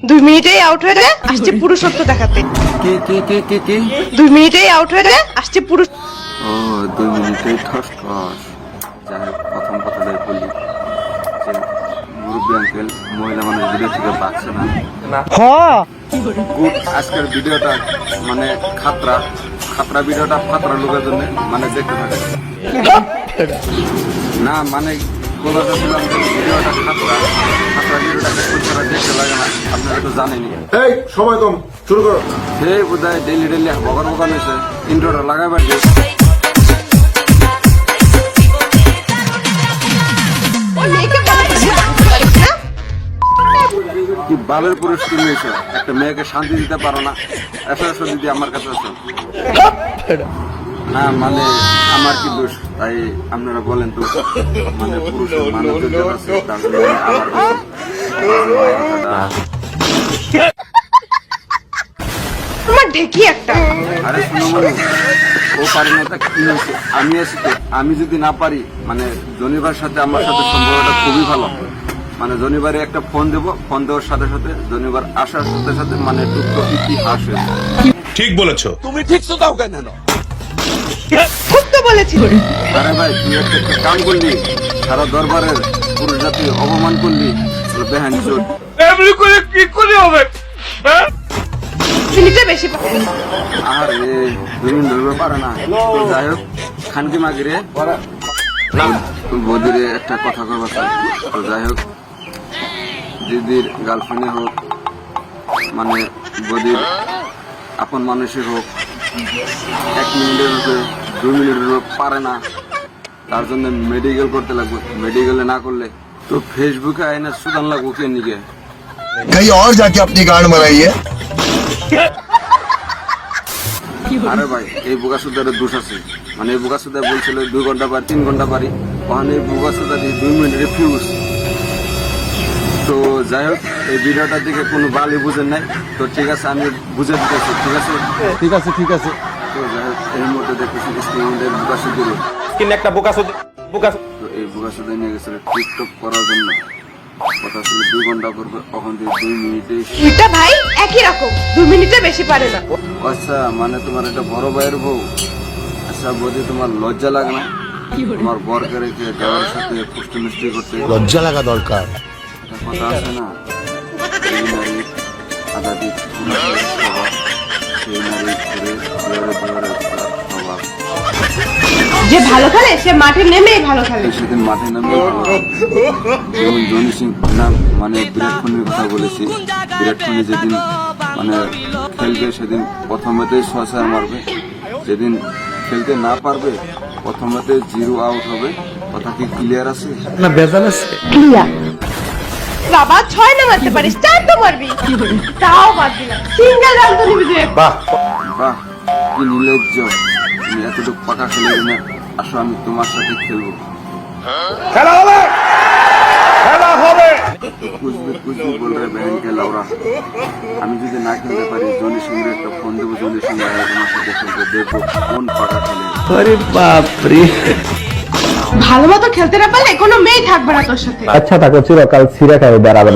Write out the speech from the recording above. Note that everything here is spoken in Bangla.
2 মিনিটেই আউট হয়ে যায়, আসছে পুরুষত্ব দেখাতে। কি 2 মিনিটেই আউট হয়ে যায়, আসছে পুরুষ। ও 2 মিনিটেই ঠস ঠস। যাই হোক, প্রথম কথাটাই বলি যে মুরব্বী আঙ্কেল মহিলা মানুষ ভিডিও থেকে পাচ্ছে না। গুড, আজকের ভিডিওটা মানে খাতরা ভিডিওটা ফাতরা লোকের জন্য মানে দেখতে থাকে না, মানে বলাটা ছিলাম ভিডিওটা খাতরা ভিডিওটাকে খুচরা দেখতে লাগে না, আপনারা তো জানেনি। এই সময় কম, শুরু করো। হে বোধহয় ডেইলি বকর হয়েছে ইন্ট্রোটা লাগাইবার যে কি বালের পুরুষ তুমি এসো, একটা মেয়েকে শান্তি দিতে পারো না, এসো দিদি আমার কাছে আসো। না মানে আমার কি দোষ, তাই আপনারা বলেন তো, মানে পুরুষের মানুষ আছে তার জন্য আমার তোমার ঢেকি একটা। আরে শুনো মানে ও পারে না, তা কি হয়েছে, আমি আছি তো। আমি যদি না পারি, মানে জনিবার সাথে আমার সাথে সম্পর্কটা খুবই ভালো, মানে জনিবারে একটা ফোন দেবো, ফোন দেওয়ার সাথে সাথে জনিবার আসার সাথে সাথে মানে টুকটো ইতিহাস হয়েছে। ঠিক বলেছো তুমি ঠিক তো দাও কেন? খুব তো বলেছি। আরে ভাই তুই একটা কাম করলি, সারা দরবারের পুরুষ জাতি অপমান করলি, বেহান চোট। এমনি করে কি করে হবে? মিনিটে বেশি আরে 2 মিনিট ধরবে পারে না। তো যাই হোক, খানকি মাগিরে বদিরে একটা কথা কবার চাই। তো যাই হোক, দিদির গার্লফ্রেন্ডে হোক, মানে বদির আপন মানুষের হোক, 1 মিনিটের হোক 2 মিনিটের হোক পারে না, তার জন্য মেডিকেল করতে লাগবে। মেডিকেলে না করলে তো ফেসবুকে আইনা সুদান লাগবো কে নিকে। कहीं और जाके अपनी गांड मराइए। আরে ভাই এই বোকা সুদারের দোষ আছে, মানে এই বোকা সুদা বলছিল 2 ঘন্টা পারি 3 ঘন্টা পারি, ওখানে এই বোকা সুদা 2 মিনিট রিফিউজ। তো যাই হোক, এই ভিডিওটার দিকে কোনো বালি বুঝেন নাই, তো ঠিক আছে আমি বুঝে দিতেছি, ঠিক আছে। তো যাই হোক, এই মুহূর্তে দেখতেছি স্টুডেন্টের বোকা সুদের, কিনে একটা বোকা তো এই বোকা সুদা নিয়ে গেছিল টিকটক করার জন্য। কথা ছিল 2 ঘন্টা করবে, ওখান থেকে 2 মিনিটে। এটা ভাই একই রকম, 2 মিনিটে বেশি পারে না। আচ্ছা মানে তোমার এটা বড় ভাইয়ের বউ। আচ্ছা বৌদি, তোমার লজ্জা লাগে না তোমার বরকে রেখে দেওয়ার সাথে পুষ্টি মিষ্টি করতে? লজ্জা লাগা দরকার। একটা কথা আছে না, এই নারী আজাদি পুরুষের স্বভাব, সেই নারী ঘুরে দুয়ারে দুয়ারে ঘোরার স্বভাব। যে ভালো খেলে সে মাঠে নেমেই ভালো খেলে। সেদিন মাঠে নামে যেমন জনি সিং নাম মানে বিরাট কোহলির কথা বলেছি। বিরাট কোহলি যেদিন মানে খেলবে সেদিন প্রথম ম্যাচেই 6 মারবে, যেদিন খেলতে না পারবে প্রথম ম্যাচে 0 আউট হবে। কথা কি ক্লিয়ার আছে? না বেজাল আছে। ক্লিয়ার। বাবা 6 না মারতে পারিস, 4 তো মারবি। তাও বাদ দিলাম, সিঙ্গেল রান তো নিবি তুই। বাহ কি নির্লজ্জ, তুমি এতটুকু পাকা খেলে না। আসো আমি তোমার সাথে খেলবো। খেলা হবে, খেলা হবে। কুছ ভি বল রে বহন কে লাউরা। আমি যদি না খেলতে পারি, জনি সিং এর একটা ফোন দেবো, জনি সিং আয়া তোমার সাথে খেলতে, দেখবো কোন পাকা খেলে। আরে বাপ রে। ভালো মতো খেলতে না পারলে কোনো মেয়ে থাকবে না তোর সাথে। আচ্ছা তাকে চিরকাল ছিঁড়ে খাই বেড়াবে।